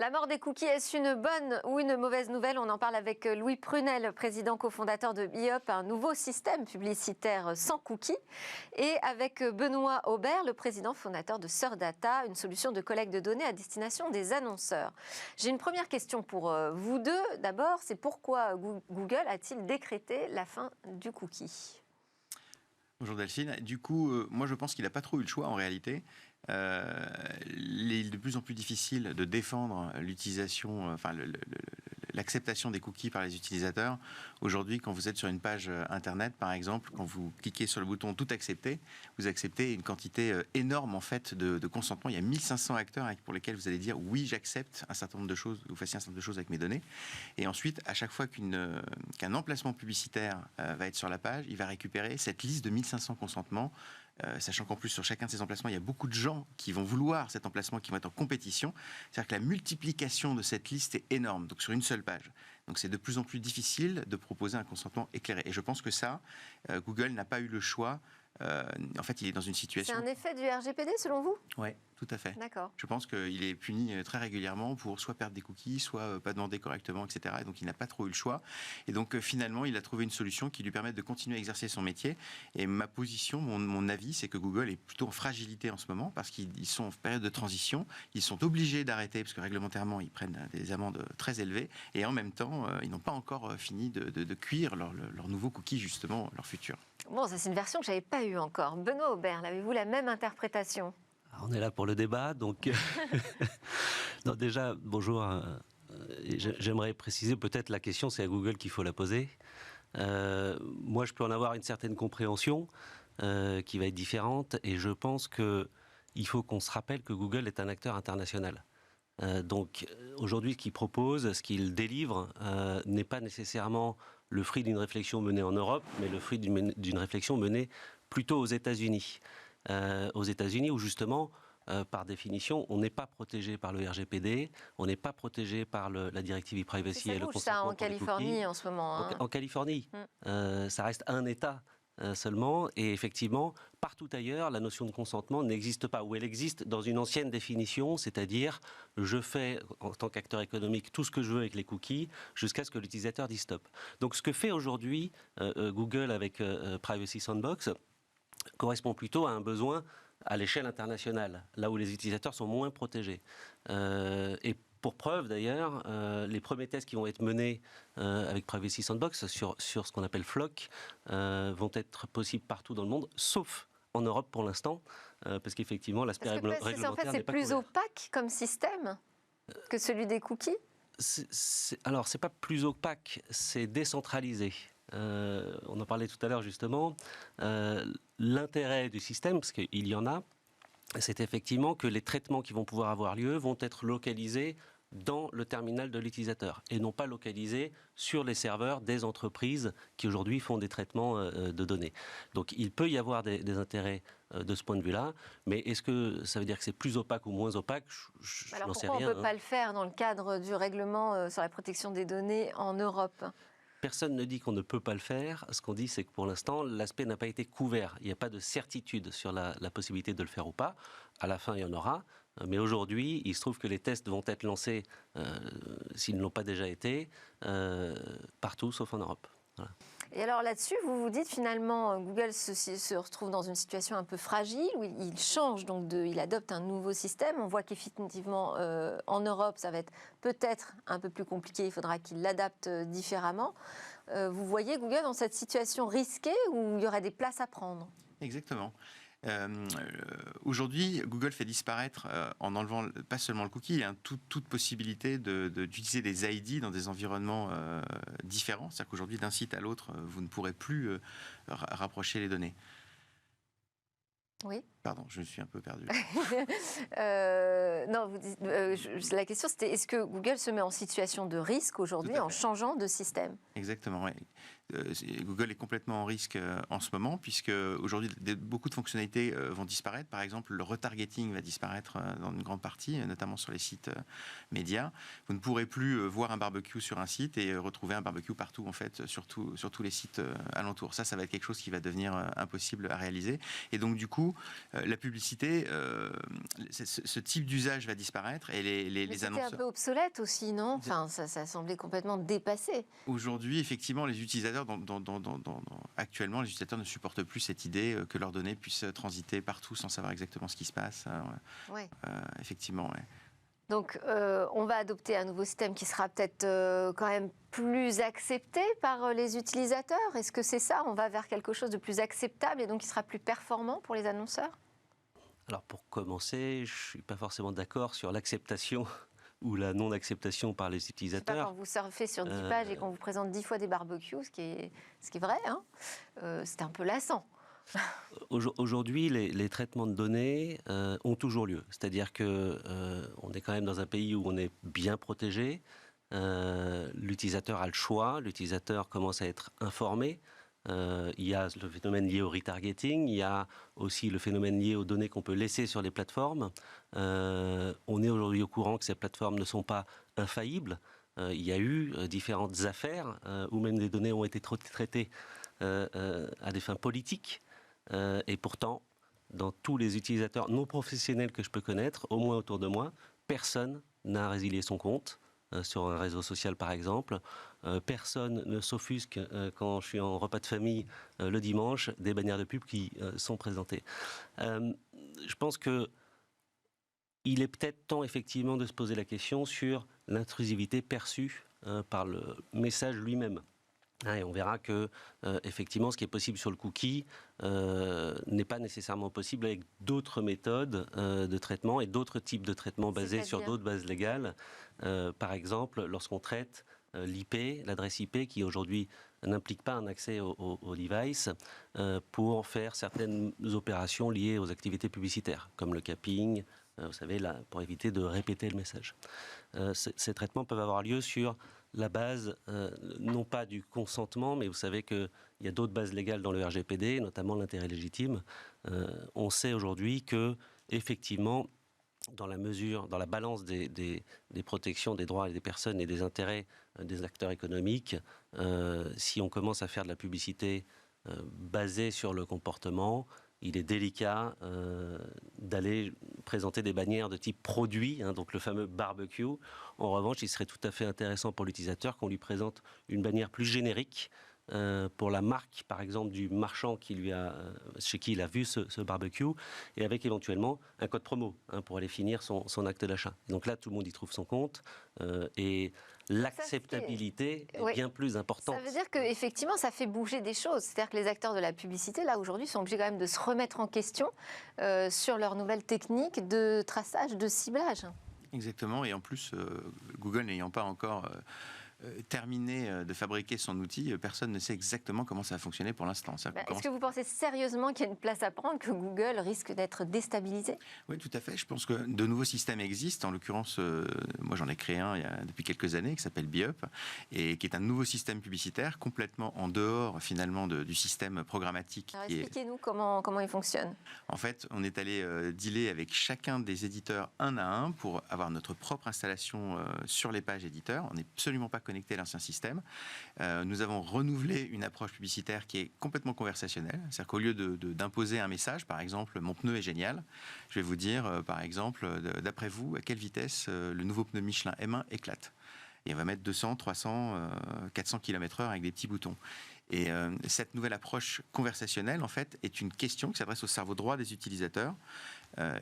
La mort des cookies, est-ce une bonne ou une mauvaise nouvelle? On en parle avec Louis Prunel, président cofondateur de Biop, un nouveau système publicitaire sans cookies, et avec Benoît Aubert, le président fondateur de SurData, une solution de collecte de données à destination des annonceurs. J'ai une première question pour vous deux. D'abord, c'est pourquoi Google a-t-il décrété la fin du cookie? Bonjour Delphine. Du coup, moi je pense qu'il n'a pas trop eu le choix en réalité. Il est de plus en plus difficile de défendre l'utilisation, l'acceptation des cookies par les utilisateurs. Aujourd'hui, quand vous êtes sur une page internet, par exemple, quand vous cliquez sur le bouton Tout accepter, vous acceptez une quantité énorme en fait de consentement. Il y a 1500 acteurs pour lesquels vous allez dire oui, j'accepte un certain nombre de choses, vous fassiez un certain nombre de choses avec mes données. Et ensuite, à chaque fois qu'un emplacement publicitaire va être sur la page, il va récupérer cette liste de 1500 consentements. Sachant qu'en plus sur chacun de ces emplacements, il y a beaucoup de gens qui vont vouloir cet emplacement, qui vont être en compétition. C'est-à-dire que la multiplication de cette liste est énorme, donc sur une seule page. Donc c'est de plus en plus difficile de proposer un consentement éclairé. Et je pense que ça, Google n'a pas eu le choix. En fait, il est dans une situation... C'est un effet du RGPD selon vous? Oui, tout à fait. D'accord. Je pense qu'il est puni très régulièrement pour soit perdre des cookies, soit pas demander correctement, etc. Et donc il n'a pas trop eu le choix. Et donc finalement, il a trouvé une solution qui lui permet de continuer à exercer son métier. Et ma position, mon avis, c'est que Google est plutôt en fragilité en ce moment parce qu'ils sont en période de transition. Ils sont obligés d'arrêter parce que réglementairement, ils prennent des amendes très élevées. Et en même temps, ils n'ont pas encore fini de cuire leur nouveau cookie, justement, leur futur. Bon, ça c'est une version que je n'avais pas eue encore. Benoît Aubert, avez-vous la même interprétation? On est là pour le débat, donc... non, déjà, bonjour. J'aimerais préciser, peut-être la question, c'est à Google qu'il faut la poser. Moi, je peux en avoir une certaine compréhension qui va être différente, et je pense qu'il faut qu'on se rappelle que Google est un acteur international. Donc, aujourd'hui, ce qu'il propose, ce qu'il délivre, n'est pas nécessairement le fruit d'une réflexion menée en Europe, mais le fruit d'une réflexion menée plutôt aux États-Unis. Aux États-Unis où justement, par définition, on n'est pas protégé par le RGPD, on n'est pas protégé par la directive e-privacy et le consentement ça en pour les Californie cookies. en ce moment. Hein. En Californie, ça reste un État seulement, et effectivement, partout ailleurs, la notion de consentement n'existe pas, ou elle existe dans une ancienne définition, c'est-à-dire je fais en tant qu'acteur économique tout ce que je veux avec les cookies jusqu'à ce que l'utilisateur dise stop. Donc ce que fait aujourd'hui Google avec Privacy Sandbox correspond plutôt à un besoin à l'échelle internationale, là où les utilisateurs sont moins protégés. Et pour preuve d'ailleurs, les premiers tests qui vont être menés avec Privacy Sandbox sur ce qu'on appelle FLoC vont être possibles partout dans le monde, sauf en Europe pour l'instant, parce qu'effectivement l'aspect réglementaire n'est pas couvert. En fait, c'est plus opaque comme système que celui des cookies? Alors, c'est pas plus opaque, c'est décentralisé. On en parlait tout à l'heure justement. L'intérêt du système, parce qu'il y en a, c'est effectivement que les traitements qui vont pouvoir avoir lieu vont être localisés dans le terminal de l'utilisateur et non pas localisés sur les serveurs des entreprises qui aujourd'hui font des traitements de données. Donc il peut y avoir des intérêts de ce point de vue-là, mais est-ce que ça veut dire que c'est plus opaque ou moins opaque? Je n'en sais rien. Pourquoi on ne peut pas le faire dans le cadre du règlement sur la protection des données en Europe? Personne ne dit qu'on ne peut pas le faire. Ce qu'on dit, c'est que pour l'instant, l'aspect n'a pas été couvert. Il n'y a pas de certitude sur la possibilité de le faire ou pas. À la fin, il y en aura. Mais aujourd'hui, il se trouve que les tests vont être lancés, s'ils ne l'ont pas déjà été, partout, sauf en Europe. Voilà. Et alors là-dessus, vous vous dites finalement, Google se retrouve dans une situation un peu fragile, où il change, il adopte un nouveau système. On voit qu'effectivement, en Europe, ça va être peut-être un peu plus compliqué, il faudra qu'il l'adapte différemment. Vous voyez Google dans cette situation risquée où il y aura des places à prendre? Exactement. Aujourd'hui, Google fait disparaître, en enlevant pas seulement le cookie, toute possibilité d'utiliser des ID dans des environnements différents. C'est-à-dire qu'aujourd'hui, d'un site à l'autre, vous ne pourrez plus rapprocher les données. Oui. Pardon, je me suis un peu perdu. Non, vous dites, la question c'était, est-ce que Google se met en situation de risque aujourd'hui en changeant de système? Exactement, oui. Google est complètement en risque en ce moment, puisque aujourd'hui, beaucoup de fonctionnalités vont disparaître. Par exemple, le retargeting va disparaître dans une grande partie, notamment sur les sites médias. Vous ne pourrez plus voir un barbecue sur un site et retrouver un barbecue partout, en fait, sur tous les sites alentours. Ça va être quelque chose qui va devenir impossible à réaliser. Et donc, du coup, la publicité, ce type d'usage va disparaître et les C'était annonceurs... un peu obsolète aussi, non? Enfin, ça semblait complètement dépassé. Aujourd'hui, effectivement, les utilisateurs, actuellement, les utilisateurs ne supportent plus cette idée que leurs données puissent transiter partout sans savoir exactement ce qui se passe. Ouais. Effectivement, ouais. Donc, on va adopter un nouveau système qui sera peut-être quand même plus accepté par les utilisateurs. Est-ce que c'est ça? On va vers quelque chose de plus acceptable et donc qui sera plus performant pour les annonceurs? Alors pour commencer, je ne suis pas forcément d'accord sur l'acceptation ou la non-acceptation par les C'est pas utilisateurs. quand vous surfez sur 10 pages et qu'on vous présente 10 fois des barbecues, ce qui est vrai, hein, c'est un peu lassant. Aujourd'hui, les traitements de données ont toujours lieu. C'est-à-dire que on est quand même dans un pays où on est bien protégé. L'utilisateur a le choix. L'utilisateur commence à être informé. Il y a le phénomène lié au retargeting. Il y a aussi le phénomène lié aux données qu'on peut laisser sur les plateformes. On est aujourd'hui au courant que ces plateformes ne sont pas infaillibles. Il y a eu différentes affaires où même des données ont été traitées à des fins politiques. Et pourtant, dans tous les utilisateurs non professionnels que je peux connaître, au moins autour de moi, personne n'a résilié son compte sur un réseau social par exemple. Personne ne s'offusque quand je suis en repas de famille le dimanche des bannières de pub qui sont présentées. Je pense que il est peut-être temps effectivement de se poser la question sur l'intrusivité perçue par le message lui-même. Et on verra que, effectivement, ce qui est possible sur le cookie n'est pas nécessairement possible avec d'autres méthodes de traitement et d'autres types de traitements basés sur d'autres bases légales. Par exemple, lorsqu'on traite l'IP, l'adresse IP, qui aujourd'hui n'implique pas un accès au device, pour faire certaines opérations liées aux activités publicitaires, comme le capping, vous savez, là, pour éviter de répéter le message. Ces traitements peuvent avoir lieu sur la base, non pas du consentement, mais vous savez qu'il y a d'autres bases légales dans le RGPD, notamment l'intérêt légitime. On sait aujourd'hui que, effectivement, dans la balance des protections des droits et des personnes et des intérêts des acteurs économiques, si on commence à faire de la publicité basée sur le comportement, il est délicat d'aller présenter des bannières de type produit, donc le fameux barbecue. En revanche, il serait tout à fait intéressant pour l'utilisateur qu'on lui présente une bannière plus générique pour la marque, par exemple, du marchand chez qui il a vu ce barbecue, et avec éventuellement un code promo pour aller finir son acte d'achat. Donc là, tout le monde y trouve son compte, et l'acceptabilité est bien plus importante. Ça veut dire qu'effectivement, ça fait bouger des choses. C'est-à-dire que les acteurs de la publicité, là, aujourd'hui, sont obligés quand même de se remettre en question sur leurs nouvelles techniques de traçage, de ciblage. Exactement, et en plus, Google n'ayant pas encore terminé de fabriquer son outil, personne ne sait exactement comment ça va fonctionner pour l'instant. Est-ce que vous pensez sérieusement qu'il y a une place à prendre, que Google risque d'être déstabilisé? Oui, tout à fait. Je pense que de nouveaux systèmes existent. En l'occurrence, moi j'en ai créé un depuis quelques années qui s'appelle BeUp et qui est un nouveau système publicitaire complètement en dehors finalement du système programmatique. Alors expliquez-nous comment il fonctionne. En fait, on est allé dealer avec chacun des éditeurs un à un pour avoir notre propre installation sur les pages éditeurs. On n'est absolument pas connecté à l'ancien système. Nous avons renouvelé une approche publicitaire qui est complètement conversationnelle. C'est-à-dire qu'au lieu d'imposer un message, par exemple, mon pneu est génial, je vais vous dire, par exemple, d'après vous, à quelle vitesse le nouveau pneu Michelin M1 éclate. Et on va mettre 200, 300, 400 km/h avec des petits boutons. Et cette nouvelle approche conversationnelle, en fait, est une question qui s'adresse au cerveau droit des utilisateurs.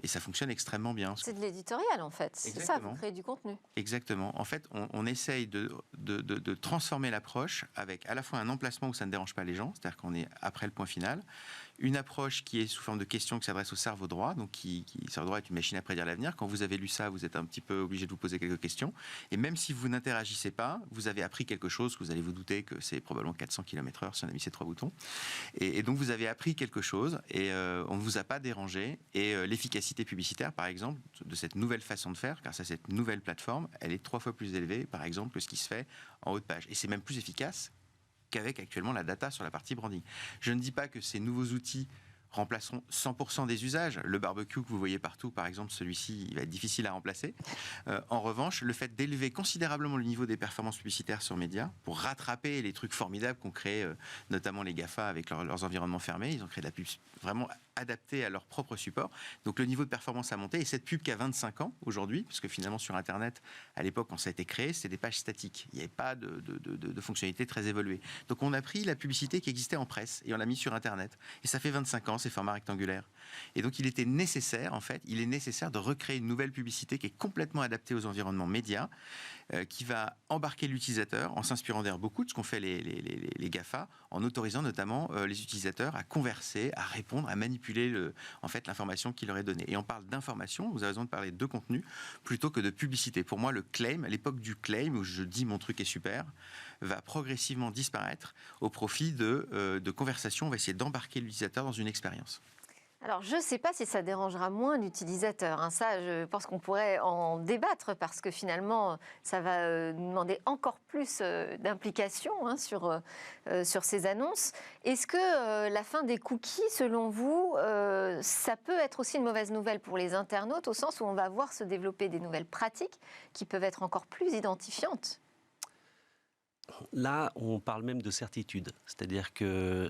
Et ça fonctionne extrêmement bien. C'est de l'éditorial, en fait. C'est ça, vous créez du contenu. Exactement. En fait, on essaye de transformer l'approche avec à la fois un emplacement où ça ne dérange pas les gens, c'est-à-dire qu'on est après le point final, une approche qui est sous forme de questions qui s'adresse au cerveau droit, donc le cerveau droit est une machine à prédire l'avenir. Quand vous avez lu ça, vous êtes un petit peu obligé de vous poser quelques questions. Et même si vous n'interagissez pas, vous avez appris quelque chose, que vous allez vous douter que c'est probablement 400 km/h si on a mis ces 3 boutons. Et donc vous avez appris quelque chose et on ne vous a pas dérangé. Et l'efficacité publicitaire, par exemple, de cette nouvelle façon de faire, grâce à cette nouvelle plateforme, elle est 3 fois plus élevée, par exemple, que ce qui se fait en haut de page. Et c'est même plus efficace qu'avec actuellement la data sur la partie branding. Je ne dis pas que ces nouveaux outils remplaceront 100% des usages. Le barbecue que vous voyez partout, par exemple, celui-ci, il va être difficile à remplacer. En revanche, le fait d'élever considérablement le niveau des performances publicitaires sur médias pour rattraper les trucs formidables qu'ont créé notamment les GAFA avec leurs environnements fermés, ils ont créé de la pub vraiment adaptés à leur propre support. Donc le niveau de performance a monté. Et cette pub qui a 25 ans aujourd'hui, parce que finalement sur Internet, à l'époque quand ça a été créé, c'était des pages statiques. Il n'y avait pas de fonctionnalités très évoluées. Donc on a pris la publicité qui existait en presse et on l'a mis sur Internet. Et ça fait 25 ans, ces formats rectangulaires. Et donc il était nécessaire, en fait, il est nécessaire de recréer une nouvelle publicité qui est complètement adaptée aux environnements médias, qui va embarquer l'utilisateur en s'inspirant d'ailleurs beaucoup de ce qu'ont fait les GAFA, en autorisant notamment les utilisateurs à converser, à répondre, à manipuler en fait, l'information qui leur est donnée. Et on parle d'information, vous avez raison de parler de contenu, plutôt que de publicité. Pour moi, le claim, l'époque du claim, où je dis mon truc est super, va progressivement disparaître au profit de conversations. On va essayer d'embarquer l'utilisateur dans une expérience. Alors, je ne sais pas si ça dérangera moins l'utilisateur. Hein. Ça, je pense qu'on pourrait en débattre parce que finalement, ça va nous demander encore plus d'implication sur ces annonces. Est-ce que la fin des cookies, selon vous, ça peut être aussi une mauvaise nouvelle pour les internautes, au sens où on va voir se développer des nouvelles pratiques qui peuvent être encore plus identifiantes ? Là, on parle même de certitude. C'est-à-dire que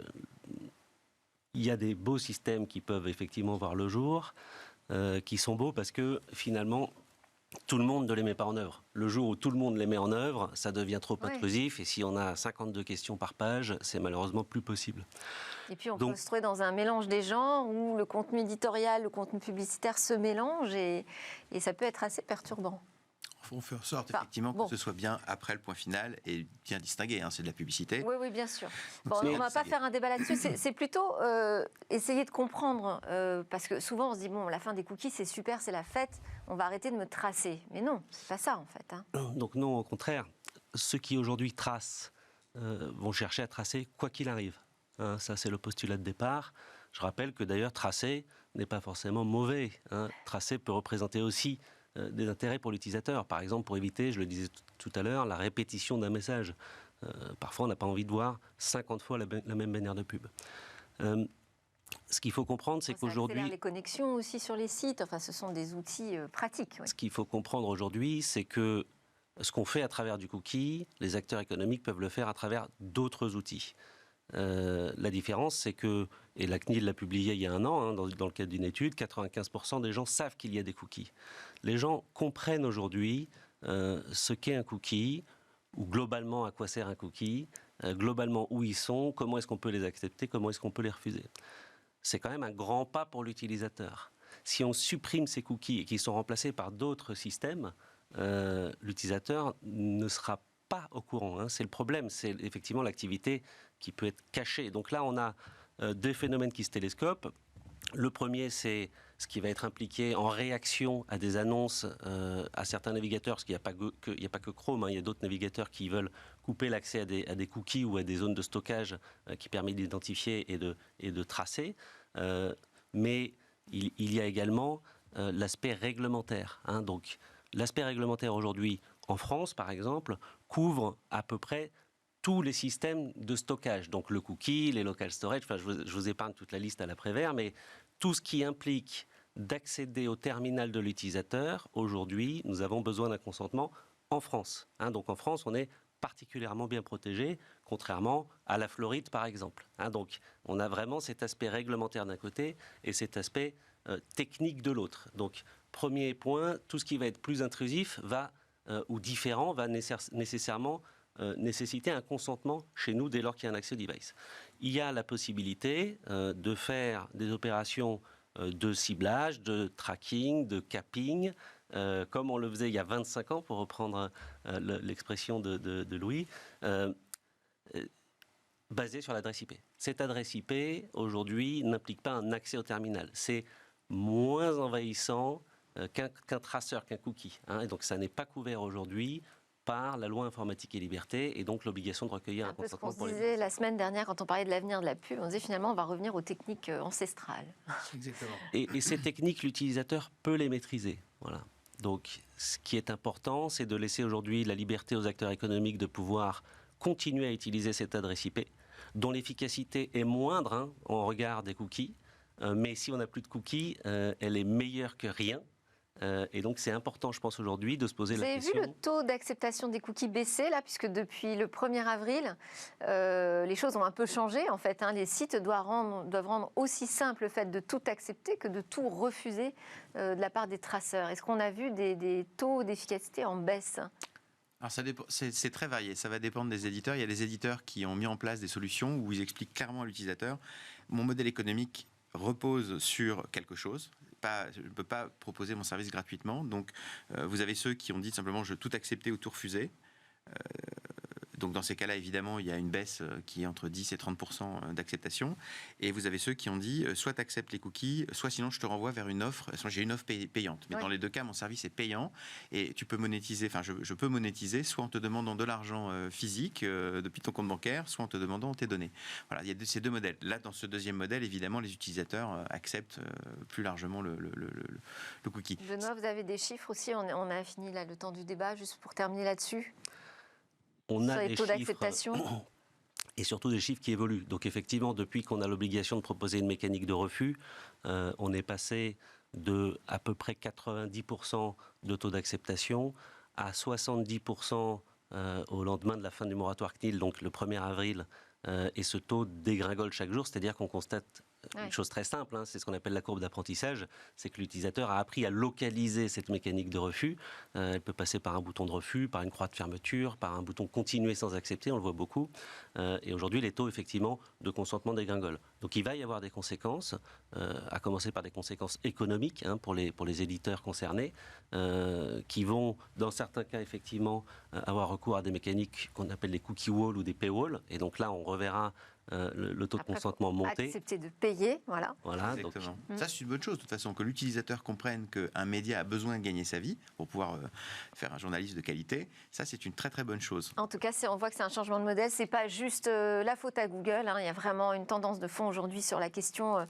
il y a des beaux systèmes qui peuvent effectivement voir le jour, qui sont beaux parce que finalement, tout le monde ne les met pas en œuvre. Le jour où tout le monde les met en œuvre, ça devient trop intrusif. Et si on a 52 questions par page, c'est malheureusement plus possible. Et puis on peut se trouver dans un mélange des genres où le contenu éditorial, le contenu publicitaire se mélangent et ça peut être assez perturbant. On fait en sorte effectivement que ce soit bien après le point final et bien distingué. C'est de la publicité. Oui, oui, bien sûr. Bon, on ne va pas faire un débat là-dessus. C'est plutôt essayer de comprendre. Parce que souvent, on se dit, bon, la fin des cookies, c'est super, c'est la fête. On va arrêter de me tracer. Mais non, c'est pas ça, en fait. Donc non, au contraire. Ceux qui aujourd'hui tracent vont chercher à tracer quoi qu'il arrive. Ça, c'est le postulat de départ. Je rappelle que d'ailleurs, tracer n'est pas forcément mauvais. Tracer peut représenter aussi des intérêts pour l'utilisateur. Par exemple, pour éviter, je le disais tout à l'heure, la répétition d'un message. Parfois, on n'a pas envie de voir 50 fois la même bannière de pub. Ce qu'il faut comprendre, c'est qu'aujourd'hui... Ça accélère les connexions aussi sur les sites. Enfin, ce sont des outils pratiques. Oui. Ce qu'il faut comprendre aujourd'hui, c'est que ce qu'on fait à travers du cookie, les acteurs économiques peuvent le faire à travers d'autres outils. La différence, c'est que, et la CNIL l'a publié il y a un an, dans le cadre d'une étude, 95% des gens savent qu'il y a des cookies. Les gens comprennent aujourd'hui ce qu'est un cookie, ou globalement à quoi sert un cookie, globalement où ils sont, comment est-ce qu'on peut les accepter, comment est-ce qu'on peut les refuser. C'est quand même un grand pas pour l'utilisateur. Si on supprime ces cookies et qu'ils sont remplacés par d'autres systèmes, l'utilisateur ne sera pas au courant. C'est le problème, c'est effectivement l'activité qui peut être cachée. Donc là, on a deux phénomènes qui se télescopent. Le premier, c'est ce qui va être impliqué en réaction à des annonces à certains navigateurs, parce qu'il n'y a pas que Chrome, il y a d'autres navigateurs qui veulent couper l'accès à des cookies ou à des zones de stockage qui permettent d'identifier et de tracer. Mais il y a également l'aspect réglementaire. Donc l'aspect réglementaire aujourd'hui, en France par exemple, couvre à peu près tous les systèmes de stockage, donc le cookie, les local storage, je vous épargne toute la liste à l'après-vert, mais tout ce qui implique d'accéder au terminal de l'utilisateur, aujourd'hui, nous avons besoin d'un consentement en France. Donc en France, on est particulièrement bien protégé, contrairement à la Floride par exemple. Donc on a vraiment cet aspect réglementaire d'un côté et cet aspect technique de l'autre. Donc premier point, tout ce qui va être plus intrusif ou différent va nécessairement nécessiter un consentement chez nous dès lors qu'il y a un accès au device. Il y a la possibilité de faire des opérations de ciblage, de tracking, de capping, comme on le faisait il y a 25 ans, pour reprendre l'expression de Louis, basée sur l'adresse IP. Cette adresse IP, aujourd'hui, n'implique pas un accès au terminal. C'est moins envahissant qu'un traceur, qu'un cookie. Et donc ça n'est pas couvert aujourd'hui par la loi informatique et liberté et donc l'obligation de recueillir un consentement pour les... C'est ce qu'on disait la semaine dernière quand on parlait de l'avenir de la pub. On disait finalement on va revenir aux techniques ancestrales. Exactement. Et ces techniques, l'utilisateur peut les maîtriser. Voilà. Donc ce qui est important, c'est de laisser aujourd'hui la liberté aux acteurs économiques de pouvoir continuer à utiliser cette adresse IP, dont l'efficacité est moindre en regard des cookies. Mais si on n'a plus de cookies, elle est meilleure que rien. Et donc c'est important, je pense, aujourd'hui de se poser la question. Vous avez vu le taux d'acceptation des cookies baisser là, puisque depuis le 1er avril, les choses ont un peu changé en fait. Les sites doivent rendre aussi simple le fait de tout accepter que de tout refuser de la part des traceurs. Est-ce qu'on a vu des taux d'efficacité en baisse ? Alors c'est très varié, ça va dépendre des éditeurs. Il y a des éditeurs qui ont mis en place des solutions où ils expliquent clairement à l'utilisateur mon modèle économique repose sur quelque chose. Je ne peux pas proposer mon service gratuitement. Donc vous avez ceux qui ont dit simplement je veux tout accepter ou tout refuser. Donc dans ces cas-là, évidemment, il y a une baisse qui est entre 10 et 30% d'acceptation. Et vous avez ceux qui ont dit soit tu acceptes les cookies, soit sinon je te renvoie vers une offre. J'ai une offre payante. Mais dans les deux cas, mon service est payant et tu peux monétiser. Enfin, je peux monétiser soit en te demandant de l'argent physique depuis ton compte bancaire, soit en te demandant tes données. Voilà, il y a ces deux modèles. Là, dans ce deuxième modèle, évidemment, les utilisateurs acceptent plus largement le cookie. Benoît, vous avez des chiffres aussi. On a fini là, le temps du débat, juste pour terminer là-dessus. On a des taux d'acceptation et surtout des chiffres qui évoluent. Donc effectivement, depuis qu'on a l'obligation de proposer une mécanique de refus, on est passé de à peu près 90% de taux d'acceptation à 70% au lendemain de la fin du moratoire CNIL, donc le 1er avril. Et ce taux dégringole chaque jour, c'est-à-dire qu'on constate une chose très simple, c'est ce qu'on appelle la courbe d'apprentissage, c'est que l'utilisateur a appris à localiser cette mécanique de refus. Elle peut passer par un bouton de refus, par une croix de fermeture, par un bouton continuer sans accepter, on le voit beaucoup. Et aujourd'hui, les taux, effectivement, de consentement dégringolent. Donc il va y avoir des conséquences, à commencer par des conséquences économiques pour les éditeurs concernés, qui vont, dans certains cas, effectivement, avoir recours à des mécaniques qu'on appelle des cookie walls ou des paywalls. Et donc là, on reverra le taux de consentement monter. Accepter de payer, voilà. Exactement. Ça, c'est une bonne chose, de toute façon, que l'utilisateur comprenne qu'un média a besoin de gagner sa vie pour pouvoir faire un journalisme de qualité. Ça, c'est une très, très bonne chose. En tout cas, on voit que c'est un changement de modèle. C'est pas juste la faute à Google. Il y a vraiment une tendance de fond aujourd'hui sur la question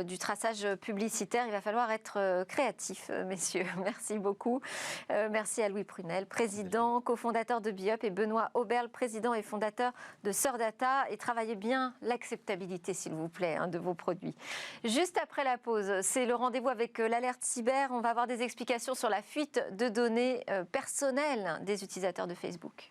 du traçage publicitaire. Il va falloir être créatif, messieurs. Merci beaucoup. Merci à Louis Prunel, président, cofondateur de Biop, et Benoît Oberle, président et fondateur de Sœur Data. Et travaillez bien l'acceptabilité, s'il vous plaît, de vos produits. Juste après la pause, c'est le rendez-vous avec l'alerte cyber. On va avoir des explications sur la fuite de données personnelles des utilisateurs de Facebook.